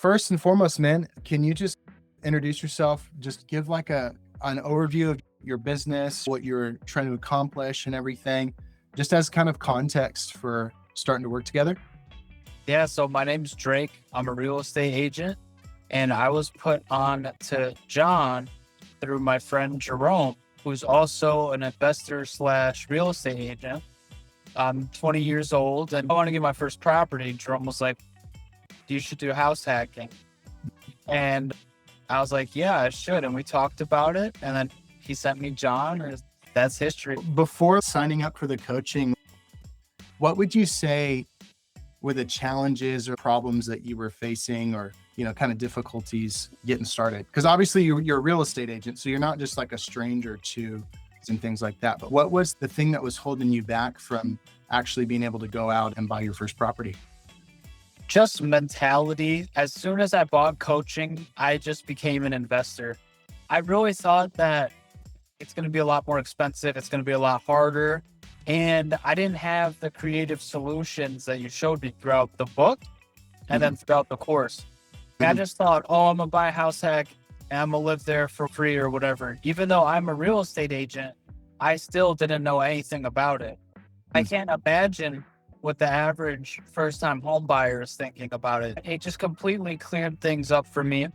First and foremost, man, can you just introduce yourself? Just give like an overview of your business, what you're trying to accomplish and everything, just as kind of context for starting to work together. Yeah, so my name's Drake. I'm a real estate agent, and I was put on to John through my friend Jerome, who's also an investor slash real estate agent. I'm 20 years old and I want to get my first property. Jerome was like, you should do house hacking. And I was like, yeah, I should. And we talked about it. And then he sent me John, and that's history. Before signing up for the coaching, what would you say were the challenges or problems that you were facing, or, kind of difficulties getting started? Because obviously you're a real estate agent, so you're not just like a stranger to and things like that. But what was the thing that was holding you back from actually being able to go out and buy your first property? Just mentality. As soon as I bought coaching, I just became an investor. I really thought that it's going to be a lot more expensive. It's going to be a lot harder. And I didn't have the creative solutions that you showed me throughout the book and then throughout the course. I just thought, I'm going to buy a house hack and I'm going to live there for free or whatever. Even though I'm a real estate agent, I still didn't know anything about it. I can't imagine what the average first-time home buyer is thinking about it. It just completely cleared things up for me.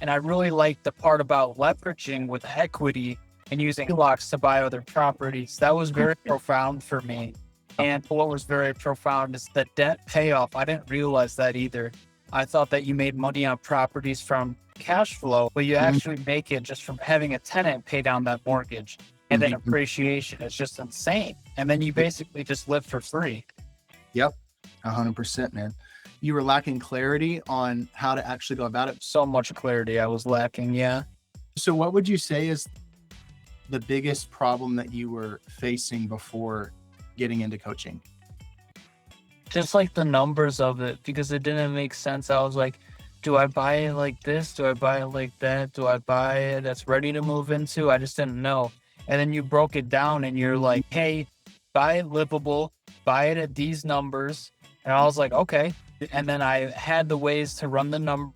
And I really liked the part about leveraging with equity and using HELOCs to buy other properties. That was very profound for me. And what was very profound is the debt payoff. I didn't realize that either. I thought that you made money on properties from cash flow, but you actually make it just from having a tenant pay down that mortgage. And then appreciation is just insane. And then you basically just live for free. Yep, 100%, man. You were lacking clarity on how to actually go about it. So much clarity I was lacking, yeah. So what would you say is the biggest problem that you were facing before getting into coaching? Just like the numbers of it, because it didn't make sense. I was like, do I buy it like this? Do I buy it like that? Do I buy it that's ready to move into? I just didn't know. And then you broke it down and you're like, hey, buy it livable, buy it at these numbers. And I was like, okay. And then I had the ways to run the number,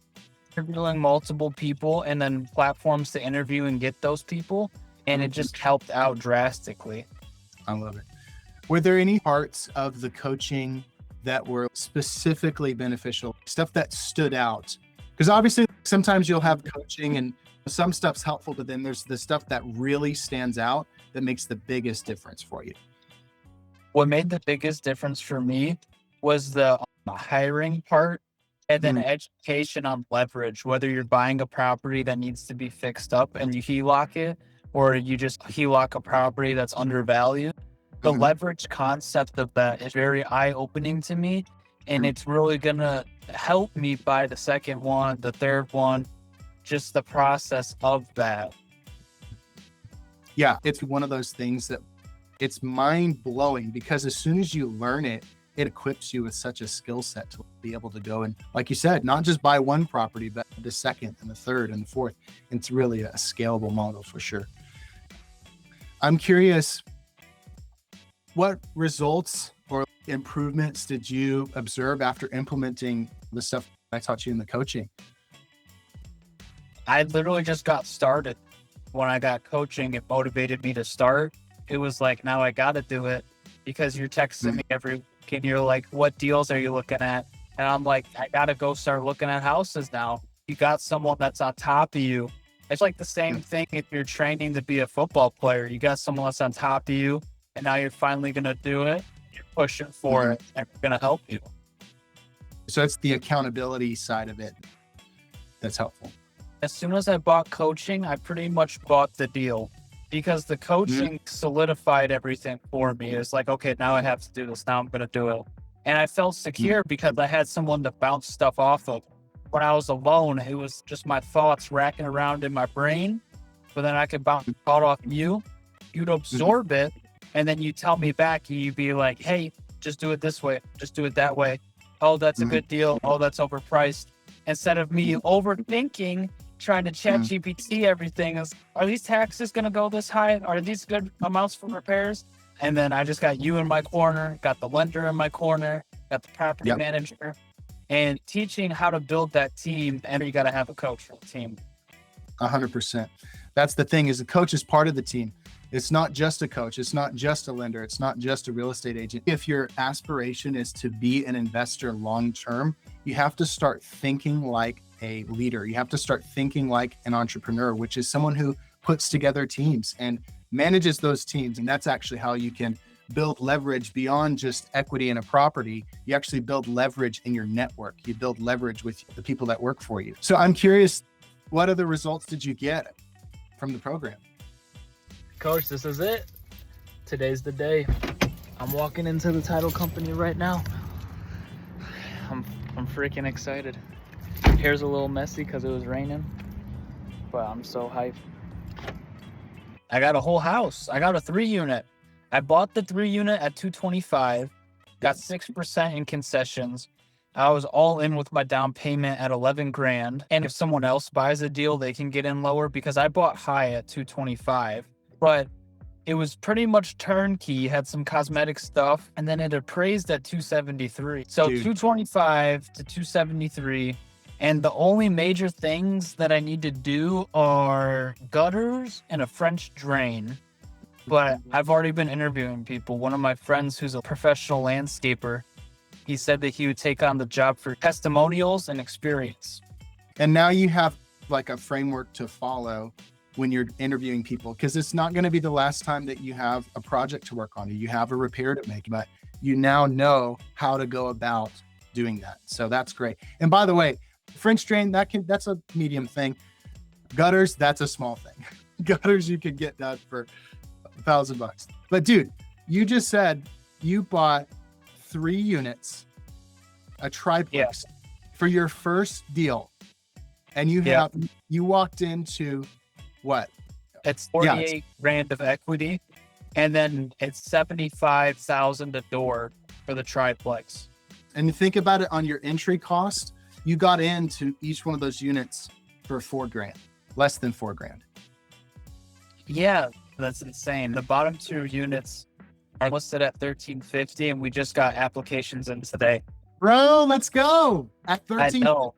interviewing multiple people and then platforms to interview and get those people. And it just helped out drastically. I love it. Were there any parts of the coaching that were specifically beneficial, stuff that stood out? Because obviously sometimes you'll have coaching and some stuff's helpful, but then there's the stuff that really stands out that makes the biggest difference for you. What made the biggest difference for me was the hiring part and then education on leverage, whether you're buying a property that needs to be fixed up and you HELOC it, or you just HELOC a property that's undervalued. The leverage concept of that is very eye-opening to me, and it's really going to help me buy the second one, the third one, just the process of that. Yeah, it's one of those things that it's mind-blowing, because as soon as you learn it, it equips you with such a skill set to be able to go and, like you said, not just buy one property, but the second and the third and the fourth. It's really a scalable model for sure. I'm curious, what results or improvements did you observe after implementing the stuff I taught you in the coaching? I literally just got started. When I got coaching, it motivated me to start. It was like, now I got to do it, because you're texting me every week and you're like, what deals are you looking at? And I'm like, I got to go start looking at houses now. You got someone that's on top of you. It's like the same thing if you're training to be a football player. You got someone that's on top of you, and now you're finally going to do it. You're pushing for it, and we're going to help you. So it's the accountability side of it that's helpful. As soon as I bought coaching, I pretty much bought the deal, because the coaching solidified everything for me. It's like, okay, now I have to do this. Now I'm going to do it. And I felt secure because I had someone to bounce stuff off of. When I was alone, it was just my thoughts racking around in my brain, but then I could bounce it off you. You'd absorb it, and then you tell me back, and you'd be like, hey, just do it this way. Just do it that way. Oh, that's a good deal. Oh, that's overpriced. Instead of me overthinking, trying to chat GPT everything. Are these taxes going to go this high? Are these good amounts for repairs? And then I just got you in my corner, got the lender in my corner, got the property manager. and teaching how to build that team. And you got to have a coach for the team. 100%. That's the thing, is the coach is part of the team. It's not just a coach. It's not just a lender. It's not just a real estate agent. If your aspiration is to be an investor long-term, you have to start thinking like a leader. You have to start thinking like an entrepreneur, which is someone who puts together teams and manages those teams. And that's actually how you can build leverage beyond just equity in a property. You actually build leverage in your network. You build leverage with the people that work for you. So I'm curious, what other results did you get from the program? Coach, this is it. Today's the day. I'm walking into the title company right now. I'm freaking excited. Hair's a little messy because it was raining, but I'm so hyped. I got a whole house. I got a 3-unit. I bought the 3-unit at $225, got 6% in concessions. I was all in with my down payment at 11 grand. And if someone else buys a deal, they can get in lower because I bought high at 225. But it was pretty much turnkey, had some cosmetic stuff, and then it appraised at 273. So Dude. 225 to 273. And the only major things that I need to do are gutters and a French drain. But I've already been interviewing people. One of my friends who's a professional landscaper, he said that he would take on the job for testimonials and experience. And now you have like a framework to follow when you're interviewing people, because it's not going to be the last time that you have a project to work on. You have a repair to make, but you now know how to go about doing that. So that's great. And by the way, French drain, that's a medium thing. Gutters, that's a small thing. Gutters you could get done for $1,000. But dude, you just said you bought 3 units, a triplex for your first deal, and you walked into what? It's 48 grand of equity, and then it's 75,000 a door for the triplex. And you think about it, on your entry cost, you got into each one of those units for 4 grand, less than 4 grand. Yeah, that's insane. The bottom 2 units are listed at 1350, and we just got applications in today. Bro, let's go at 13. I know.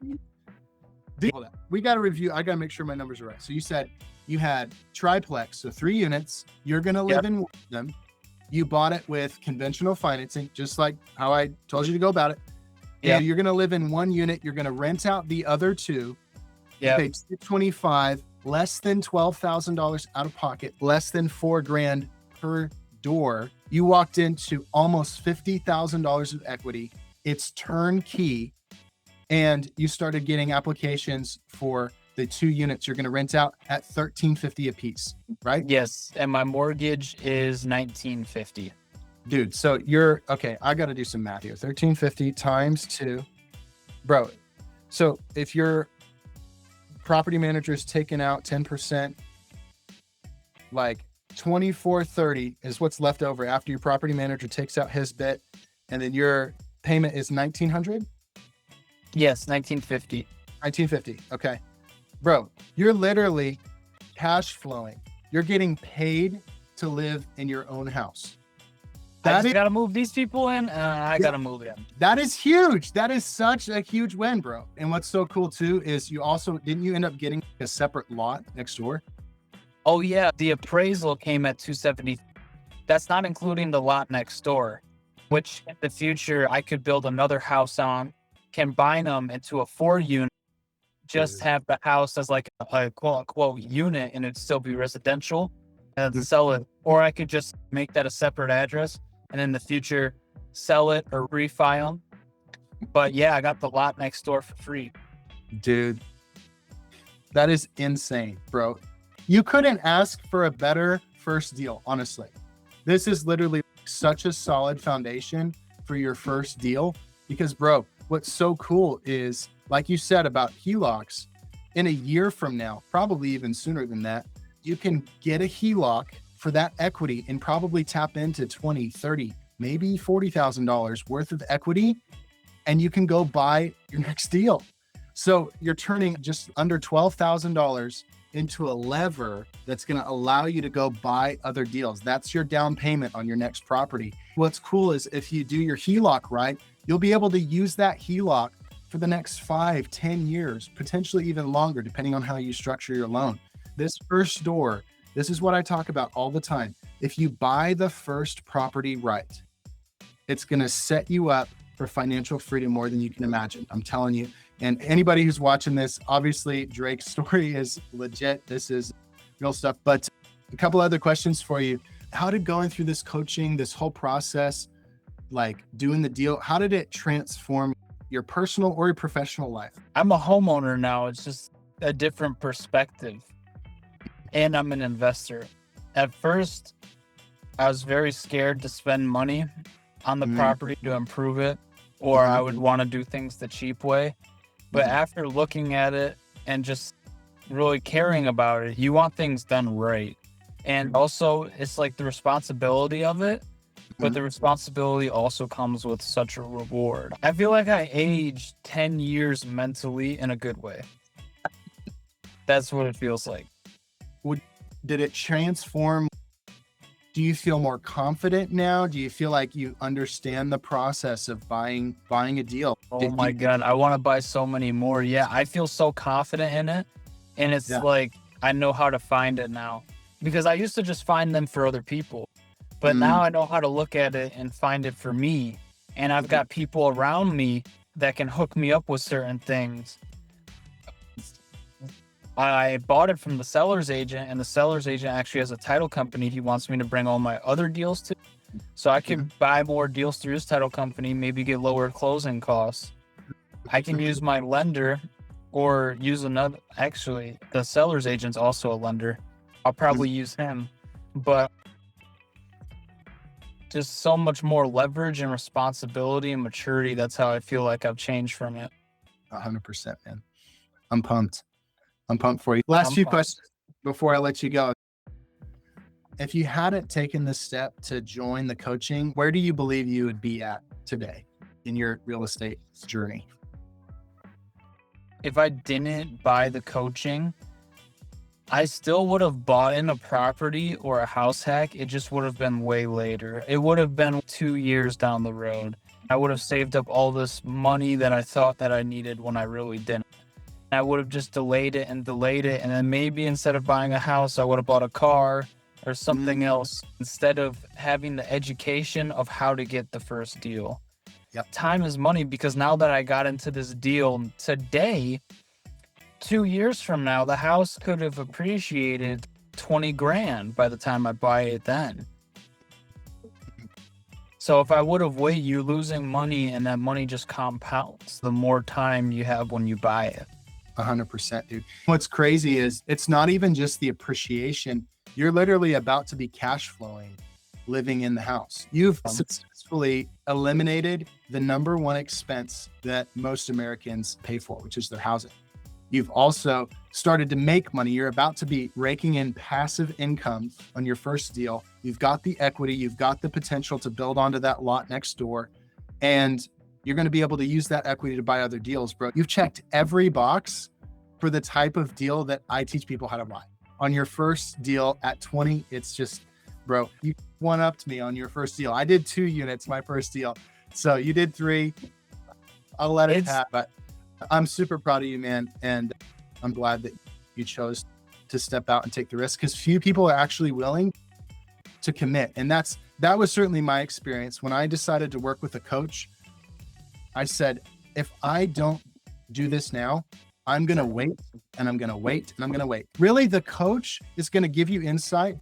We got to review. I got to make sure my numbers are right. So you said you had triplex, so 3 units. You're going to live in one of them. You bought it with conventional financing, just like how I told you to go about it. Yeah. You're going to live in 1 unit. You're going to rent out the other 2. Yeah. You paid $625, less than $12,000 out of pocket, less than 4 grand per door. You walked into almost $50,000 of equity. It's turnkey. And you started getting applications for the 2 units you're going to rent out at $1,350 a piece, right? Yes, and my mortgage is $1,950. Dude, so you're okay. I got to do some math here. $1,350 times 2, bro. So if your property manager is taking out 10%, like $2,430 is what's left over after your property manager takes out his bit, and then your payment is $1,900. Yes, $1,950. $1,950. Okay. Bro, you're literally cash flowing. You're getting paid to live in your own house. I got to move these people in, and I got to move in. That is huge. That is such a huge win, bro. And what's so cool too is didn't you end up getting a separate lot next door? Oh yeah, the appraisal came at 270. That's not including the lot next door, which in the future I could build another house on, combine them into a 4-unit, just have the house as like a quote unquote unit, and it'd still be residential, and sell it. Or I could just make that a separate address, and in the future sell it or refi them. But yeah, I got the lot next door for free. Dude, that is insane, bro. You couldn't ask for a better first deal, honestly. This is literally such a solid foundation for your first deal, because bro, what's so cool is, like you said about HELOCs, in a year from now, probably even sooner than that, you can get a HELOC for that equity and probably tap into $20, $30, maybe $40,000 worth of equity, and you can go buy your next deal. So you're turning just under $12,000 into a lever that's going to allow you to go buy other deals. That's your down payment on your next property. What's cool is if you do your HELOC right, you'll be able to use that HELOC for the next 5-10 years, potentially even longer, depending on how you structure your loan. This first door, this is what I talk about all the time. If you buy the first property right, it's going to set you up for financial freedom more than you can imagine. I'm telling you. And anybody who's watching this, obviously Drake's story is legit. This is real stuff. But a couple other questions for you. How did going through this coaching, this whole process, like doing the deal, how did it transform your personal or your professional life? I'm a homeowner now. It's just a different perspective. And I'm an investor. At first, I was very scared to spend money on the property to improve it, or I would want to do things the cheap way. But after looking at it and just really caring about it, you want things done right. And also, it's like the responsibility of it, but the responsibility also comes with such a reward. I feel like I aged 10 years mentally in a good way. That's what it feels like. Did it transform? Do you feel more confident now? Do you feel like you understand the process of buying a deal? Oh my God, I want to buy so many more. Yeah, I feel so confident in it. And it's like, I know how to find it now. Because I used to just find them for other people. But now I know how to look at it and find it for me. And I've got people around me that can hook me up with certain things. I bought it from the seller's agent, and the seller's agent actually has a title company he wants me to bring all my other deals to. So I can buy more deals through his title company, maybe get lower closing costs. I can use my lender or use another. Actually, the seller's agent's also a lender. I'll probably use him. But just so much more leverage and responsibility and maturity. That's how I feel like I've changed from it. 100%, man. I'm pumped. I'm pumped for you. Last few questions before I let you go. If you hadn't taken the step to join the coaching, where do you believe you would be at today in your real estate journey? If I didn't buy the coaching, I still would have bought in a property or a house hack. It just would have been way later. It would have been 2 years down the road. I would have saved up all this money that I thought that I needed when I really didn't. I would have just delayed it. And then maybe instead of buying a house, I would have bought a car or something else instead of having the education of how to get the first deal. Time is money, because now that I got into this deal today, 2 years from now, the house could have appreciated 20 grand by the time I buy it then. So if I would have waited, you're losing money, and that money just compounds the more time you have when you buy it. 100%, dude. What's crazy is it's not even just the appreciation. You're literally about to be cash flowing, living in the house. You've successfully eliminated the number one expense that most Americans pay for, which is their housing. You've also started to make money. You're about to be raking in passive income on your first deal. You've got the equity. You've got the potential to build onto that lot next door. And you're going to be able to use that equity to buy other deals, bro. You've checked every box for the type of deal that I teach people how to buy. On your first deal at 20, it's just, bro, you one-upped me on your first deal. I did 2 units, my first deal. So you did 3. I'll let it pass, but I'm super proud of you, man. And I'm glad that you chose to step out and take the risk, because few people are actually willing to commit. And that was certainly my experience. When I decided to work with a coach, I said, if I don't do this now, I'm going to wait and I'm going to wait and I'm going to wait. Really, the coach is going to give you insight,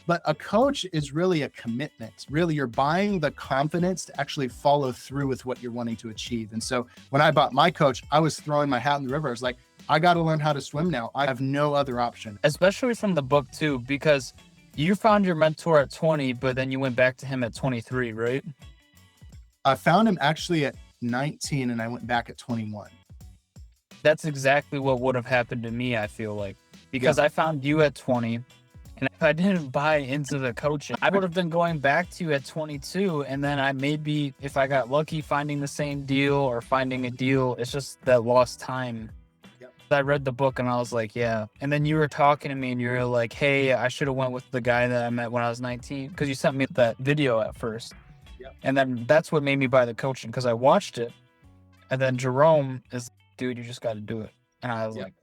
but a coach is really a commitment. Really, you're buying the confidence to actually follow through with what you're wanting to achieve. And so when I bought my coach, I was throwing my hat in the river. I was like, I got to learn how to swim now. I have no other option. Especially from the book too, because you found your mentor at 20, but then you went back to him at 23, right? I found him actually at 19 and I went back at 21. That's exactly what would have happened to me, I feel like, because I found you at 20, and if I didn't buy into the coaching, I would have been going back to you at 22, and then I maybe, if I got lucky, finding the same deal or finding a deal. It's just that lost time. I read the book and I was like, yeah. And then you were talking to me and you were like, hey, I should have went with the guy that I met when I was 19, because you sent me that video at first. And then that's what made me buy the coaching, because I watched it And then Jerome is, dude, you just got to do it. And I was Yeah. like,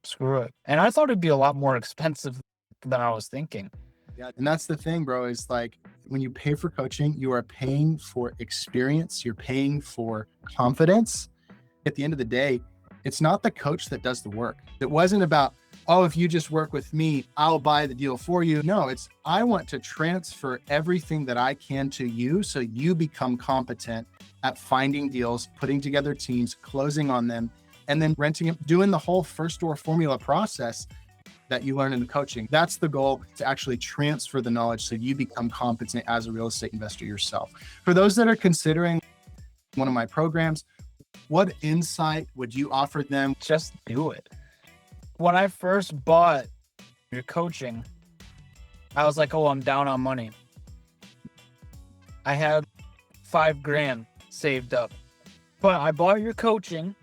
screw it. And I thought it'd be a lot more expensive than I was thinking. Yeah. And that's the thing, bro, is like when you pay for coaching, you are paying for experience, you're paying for confidence. At the end of the day, it's not the coach that does the work. It wasn't about, oh, if you just work with me, I'll buy the deal for you. No, it's I want to transfer everything that I can to you so you become competent at finding deals, putting together teams, closing on them, and then renting it, doing the whole first door formula process that you learn in the coaching. That's the goal, to actually transfer the knowledge so you become competent as a real estate investor yourself. For those that are considering one of my programs, what insight would you offer them? Just do it. When I first bought your coaching, I was like, oh, I'm down on money. I had $5,000 saved up, but I bought your coaching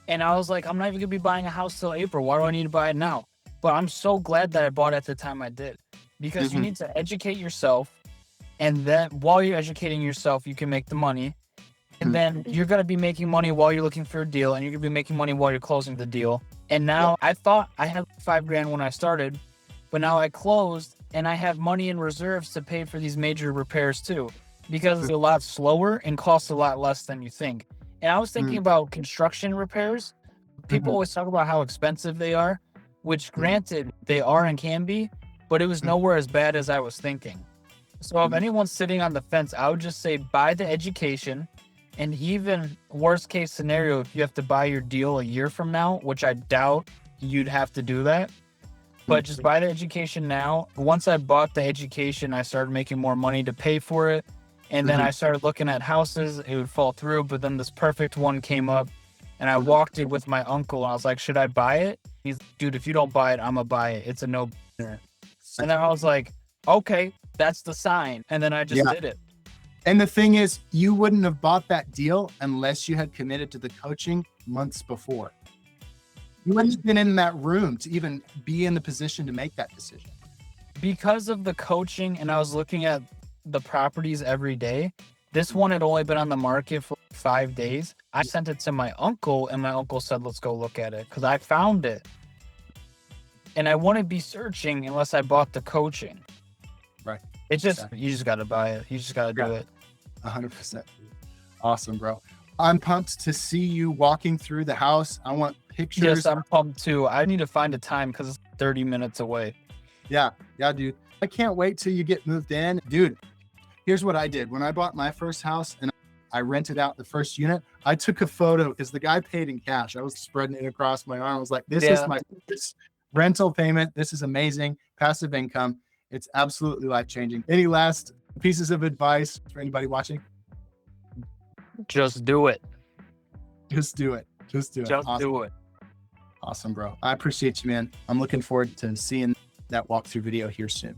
and I was like, I'm not even gonna be buying a house till April. Why do I need to buy it now? But I'm so glad that I bought it at the time I did, because you need to educate yourself. And then while you're educating yourself, you can make the money. And then you're going to be making money while you're looking for a deal, and you're going to be making money while you're closing the deal. And now I thought I had $5,000 when I started, but now I closed and I have money in reserves to pay for these major repairs too, because it's a lot slower and costs a lot less than you think. And I was thinking about construction repairs. People always talk about how expensive they are, which granted they are and can be, but it was nowhere as bad as I was thinking. So if anyone's sitting on the fence, I would just say buy the education. And even worst case scenario, if you have to buy your deal a year from now, which I doubt you'd have to do that, but just buy the education now. Once I bought the education, I started making more money to pay for it. And then I started looking at houses, it would fall through, but then this perfect one came up and I walked it with my uncle. And I was like, should I buy it? He's like, dude, if you don't buy it, I'm gonna buy it. It's a no-brainer. And then I was like, okay, that's the sign. And then I just did it. And the thing is, you wouldn't have bought that deal unless you had committed to the coaching months before. You wouldn't have been in that room to even be in the position to make that decision. Because of the coaching, and I was looking at the properties every day, this one had only been on the market for 5 days. I sent it to my uncle, and my uncle said, let's go look at it, because I found it. And I wouldn't be searching unless I bought the coaching. Right. It's just, you just got to buy it. You just got to do it. 100%. Awesome, bro. I'm pumped to see you walking through the house. I want pictures. Yes, I'm pumped too. I need to find a time because it's 30 minutes away. Yeah, dude. I can't wait till you get moved in. Dude, here's what I did. When I bought my first house and I rented out the first unit, I took a photo because the guy paid in cash. I was spreading it across my arm. I was like, this is my first rental payment. This is amazing. Passive income. It's absolutely life-changing. Any last pieces of advice for anybody watching? Just do it. Just do it. Just do it. Just Awesome. do it. Awesome, bro. I appreciate you, man. I'm looking forward to seeing that walkthrough video here soon.